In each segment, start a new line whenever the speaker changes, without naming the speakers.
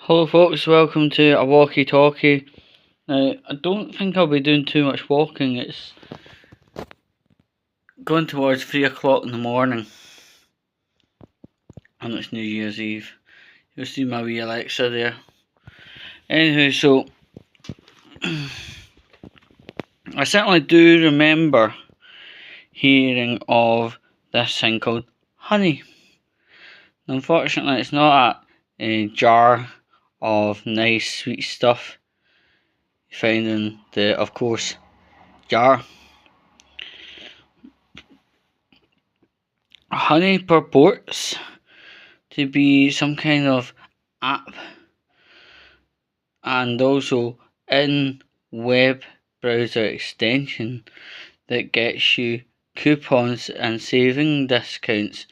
Hello folks, welcome to a walkie talkie. Now, I don't think I'll be doing too much walking. It's going towards 3 o'clock in the morning and it's New Year's Eve. You'll see my wee Alexa there. Anywho, so I certainly do remember hearing of this thing called honey. Unfortunately, it's not a jar of nice sweet stuff you find in the, of course, jar. Honey purports to be some kind of app and also in web browser extension that gets you coupons and saving discounts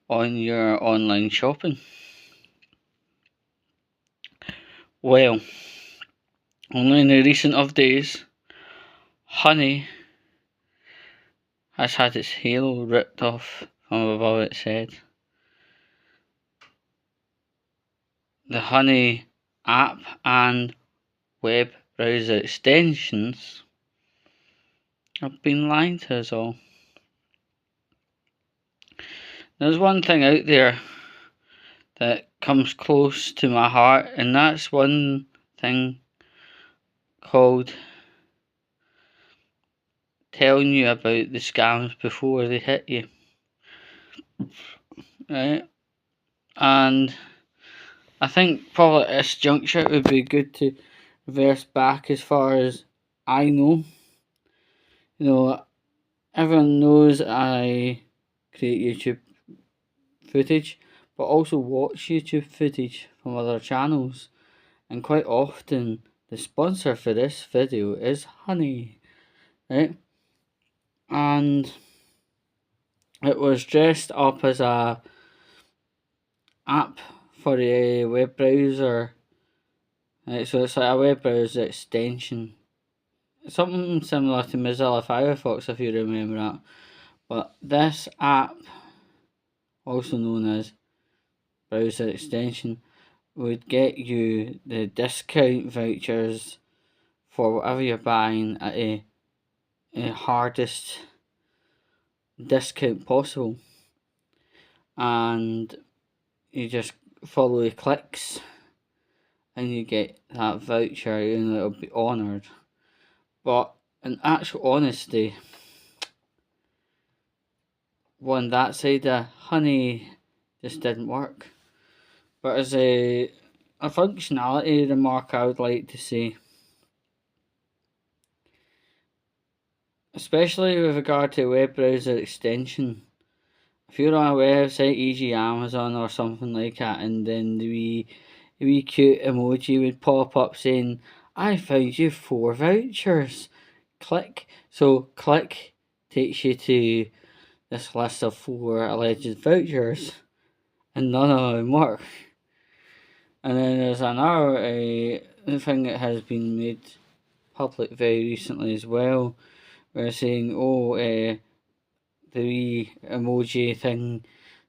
on your online shopping. Well, only in the recent of days, honey has had its halo ripped off from above its head. The honey app and web browser extensions have been lying to us all. There's one thing out there that comes close to my heart, and that's one thing called telling you about the scams before they hit you. Right? And I think probably at this juncture it would be good to reverse back as far as I know. You know, everyone knows I create YouTube footage, but also watch YouTube footage from other channels, and quite often the sponsor for this video is honey, right? And it was dressed up as a app for a web browser, right? So it's like a web browser extension, something similar to Mozilla Firefox, if you remember that. But this app, also known as browser extension, would get you the discount vouchers for whatever you're buying at a hardest discount possible, and you just follow the clicks and you get that voucher and it'll be honoured. But in actual honesty, on that side of honey just didn't work. But as a functionality remark, I would like to say, especially with regard to web browser extension, if you're on a website, e.g. Amazon or something like that, and then the wee cute emoji would pop up saying, I found you 4 vouchers. Click. So click takes you to this list of 4 alleged vouchers, and none of them work. And then there's another thing that has been made public very recently as well, where saying, the wee emoji thing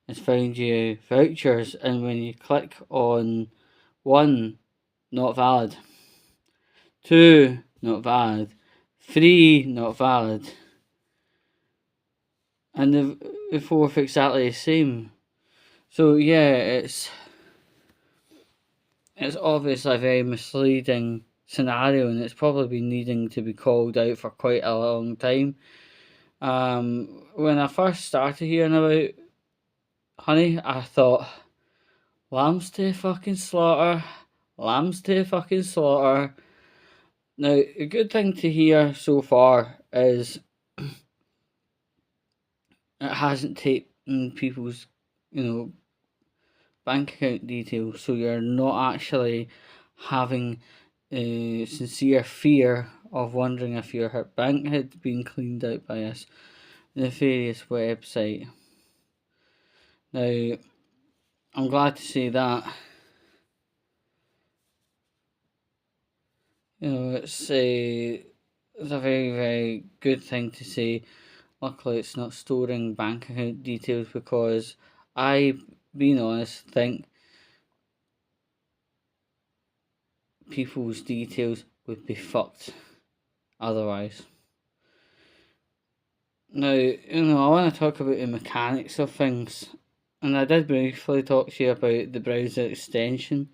has found you vouchers, and when you click on 1, not valid, 2, not valid, 3, not valid, and the 4th exactly the same. So yeah, it's obviously a very misleading scenario, and it's probably been needing to be called out for quite a long time. When I first started hearing about honey, I thought, lambs to fucking slaughter, lambs to fucking slaughter. Now, a good thing to hear so far is it hasn't taken people's, bank account details, so you're not actually having a sincere fear of wondering if your bank had been cleaned out by this nefarious website. Now, I'm glad to see that. It's a very, very good thing to say. Luckily, it's not storing bank account details, because I, being honest, think people's details would be fucked otherwise. Now, I want to talk about the mechanics of things, and I did briefly talk to you about the browser extension,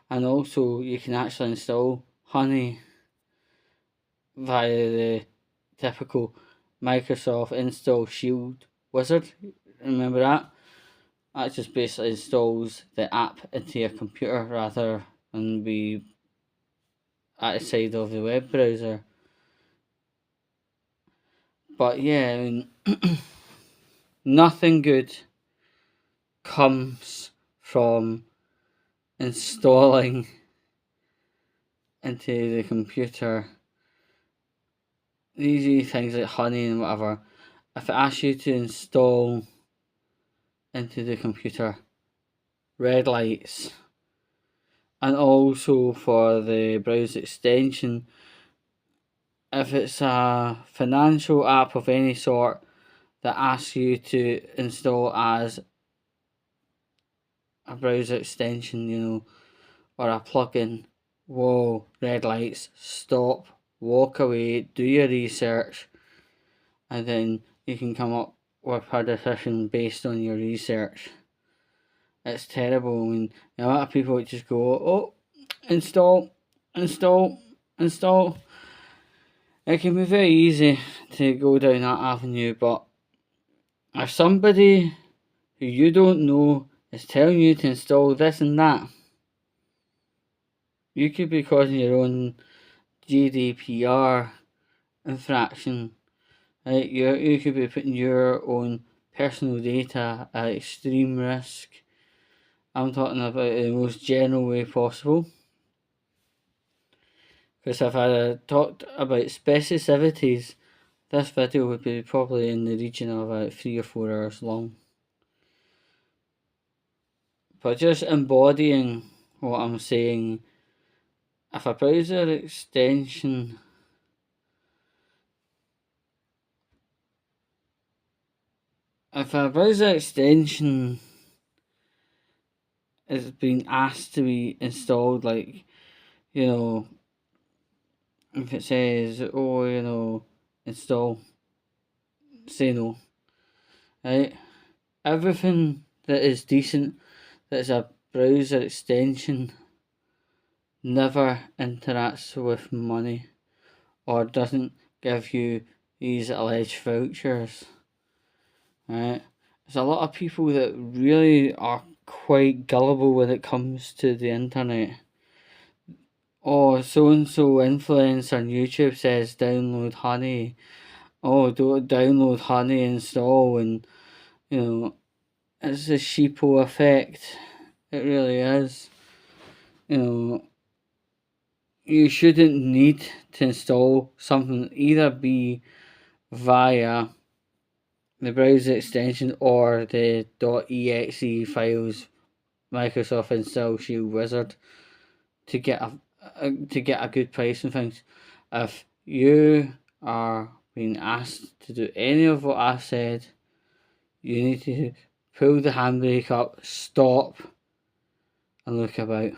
and also you can actually install Honey via the typical Microsoft install shield wizard. Remember that? That just basically installs the app into your computer rather than be at the side of the web browser. But yeah, I mean, nothing good comes from installing into the computer these things like Honey and whatever. If it asks you to install into the computer red lights, and also for the browser extension, if it's a financial app of any sort that asks you to install as a browser extension, or a plugin, whoa, red lights, stop, walk away, do your research, and then you can come up with a decision based on your research. It's terrible. I mean, a lot of people just go, oh, install, install, install. It can be very easy to go down that avenue, but if somebody who you don't know is telling you to install this and that, you could be causing your own GDPR infraction. Right? You could be putting your own personal data at extreme risk. I'm talking about the most general way possible. Because if I talked about specificities, this video would be probably in the region of about 3 or 4 hours long. But just embodying what I'm saying, if a browser extension is being asked to be installed, like, if it says, install, say no, right? Everything that is decent, that is a browser extension, never interacts with money or doesn't give you these alleged vouchers, right? There's a lot of people that really are quite gullible when it comes to the internet. Oh, so and so influencer on YouTube says download Honey. Oh, don't download Honey, install, and it's a sheeple effect. It really is. You shouldn't need to install something, either be via the browser extension or the .exe files Microsoft install shield wizard to get a good price and things. If you are being asked to do any of what I said, you need to pull the handbrake up, stop, and look about.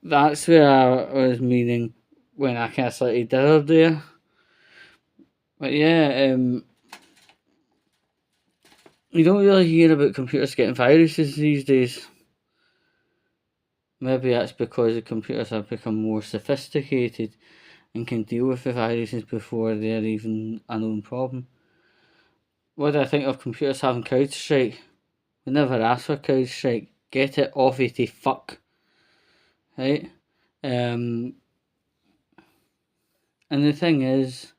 That's where I was meaning when I kind of slightly dithered there. But yeah, you don't really hear about computers getting viruses these days. Maybe that's because the computers have become more sophisticated and can deal with the viruses before they're even a known problem. What do I think of computers having CrowdStrike? We never asked for CrowdStrike. Get it off it, fuck. Right? And the thing is,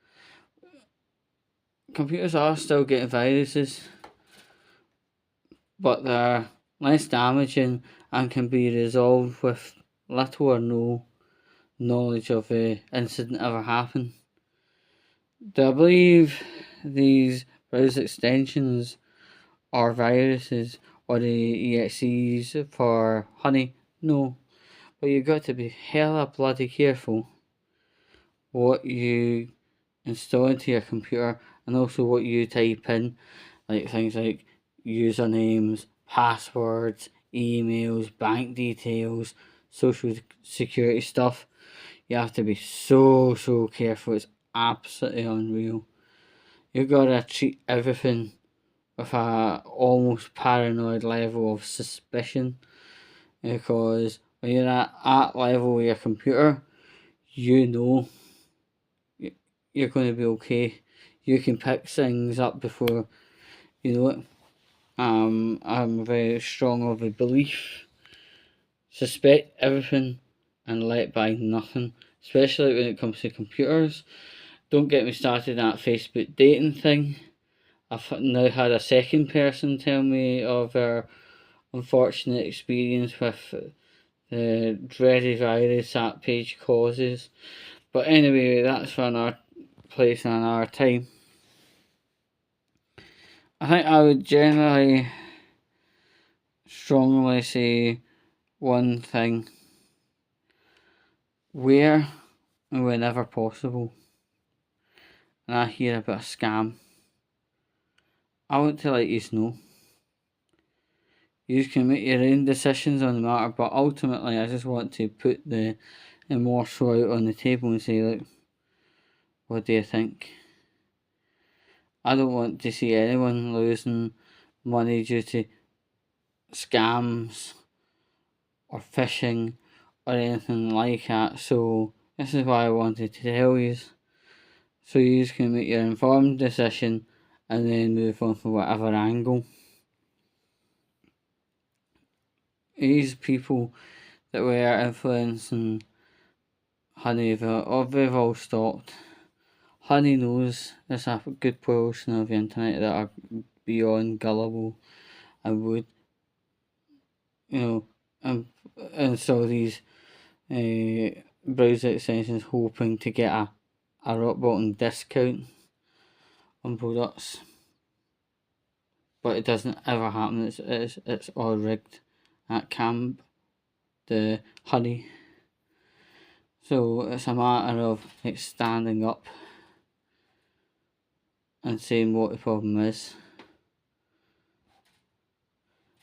computers are still getting viruses, but they're less damaging and can be resolved with little or no knowledge of the incident ever happened. Do I believe these browser extensions or viruses or the EXEs for Honey? No. But you've got to be hella bloody careful what you install into your computer and also what you type in, like things like usernames, passwords, emails, bank details, social security stuff. You have to be so careful. It's absolutely unreal. You gotta treat everything with a almost paranoid level of suspicion, because when you're at that level with your computer, you know you're going to be okay. You can pick things up before you know it. I'm very strong of a belief. Suspect everything and let by nothing, especially when it comes to computers. Don't get me started on that Facebook dating thing. I've now had a second person tell me of their unfortunate experience with the dreaded virus that page causes. But anyway, that's for another place and another time. I think I would generally strongly say one thing: where and whenever possible, and I hear about a scam, I want to let you know. You can make your own decisions on the matter, but ultimately, I just want to put the morsel out on the table and say, look, what do you think? I don't want to see anyone losing money due to scams or phishing or anything like that. So this is why I wanted to tell you, so you can make your informed decision and then move on from whatever angle. These people that were influencing Honey, they've all stopped. Honey knows there's a good portion of the internet that are beyond gullible and would, you know, and so these browser extensions hoping to get a rock bottom discount on products, but it doesn't ever happen. It's all rigged at camp, the Honey. So it's a matter of like standing up and saying what the problem is.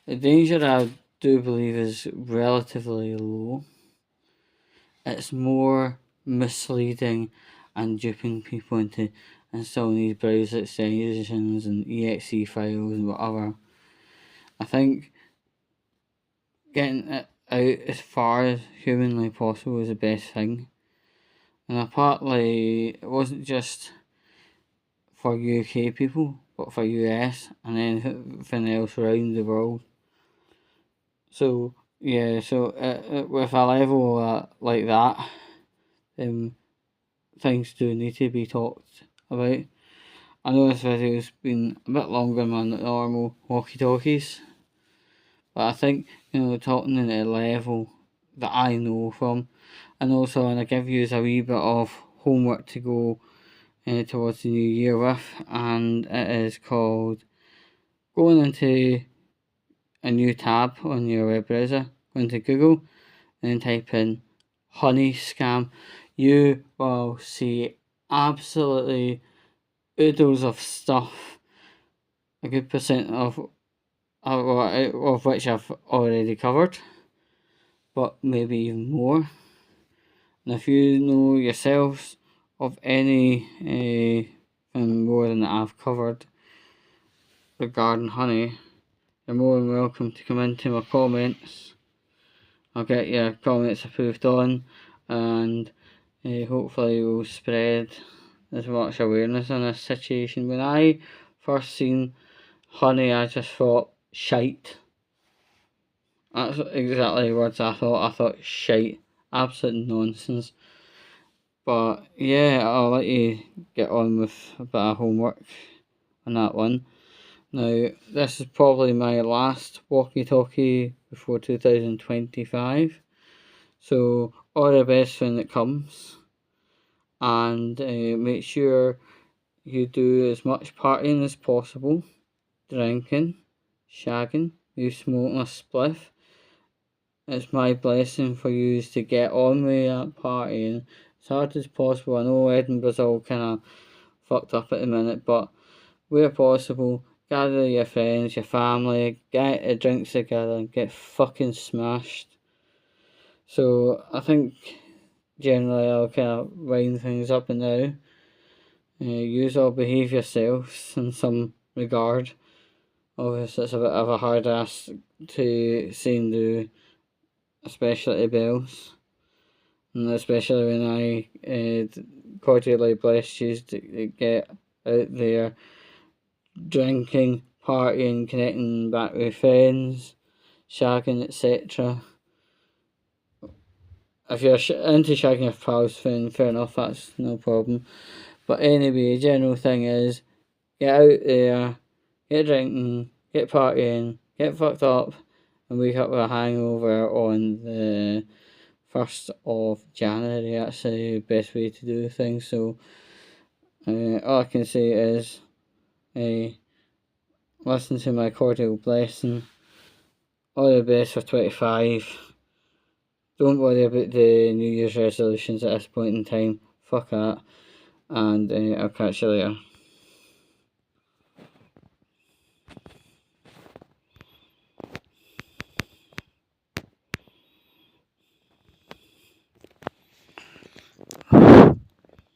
The danger, I do believe, is relatively low. It's more misleading and duping people into installing these browser extensions and exe files and whatever. I think getting it out as far as humanly possible is the best thing. And apparently, it wasn't just for UK people, but for US and anything else around the world. So yeah, so with a level like that, things do need to be talked about. I know this video's been a bit longer than the normal walkie talkies, but I think, talking in a level that I know from, and also want to give you a wee bit of homework to go towards the new year with, and it is called going into a new tab on your web browser, go into Google and then type in honey scam. You will see absolutely oodles of stuff, a good percent of which I've already covered, but maybe even more. And if you know yourselves of any more than I've covered regarding honey, you're more than welcome to come into my comments. I'll get your comments approved on, and hopefully we'll spread as much awareness on this situation. When I first seen honey, I just thought shite. That's exactly the words I thought. I thought shite, absolute nonsense. But yeah, I'll let you get on with a bit of homework on that one. Now, this is probably my last walkie-talkie before 2025. So, all the best when it comes. And make sure you do as much partying as possible. Drinking, shagging, you smoking a spliff. It's my blessing for you to get on with that partying as hard as possible. I know Edinburgh's all kind of fucked up at the minute, but where possible, gather your friends, your family, get a drinks together and get fucking smashed. So I think generally I'll kind of wind things up and now. Use all behave yourselves in some regard. Obviously, it's a bit of a hard ask to say and do, especially to bells. And especially when I cordially bless you to get out there drinking, partying, connecting back with friends, shagging, etc. If you're into shagging with pals, then fair enough, that's no problem. But anyway, the general thing is, get out there, get drinking, get partying, get fucked up, and wake up with a hangover on the 1st of January. That's the best way to do things. So, all I can say is, listen to my cordial blessing. All the best for 25. Don't worry about the New Year's resolutions at this point in time. Fuck that. And I'll catch you later.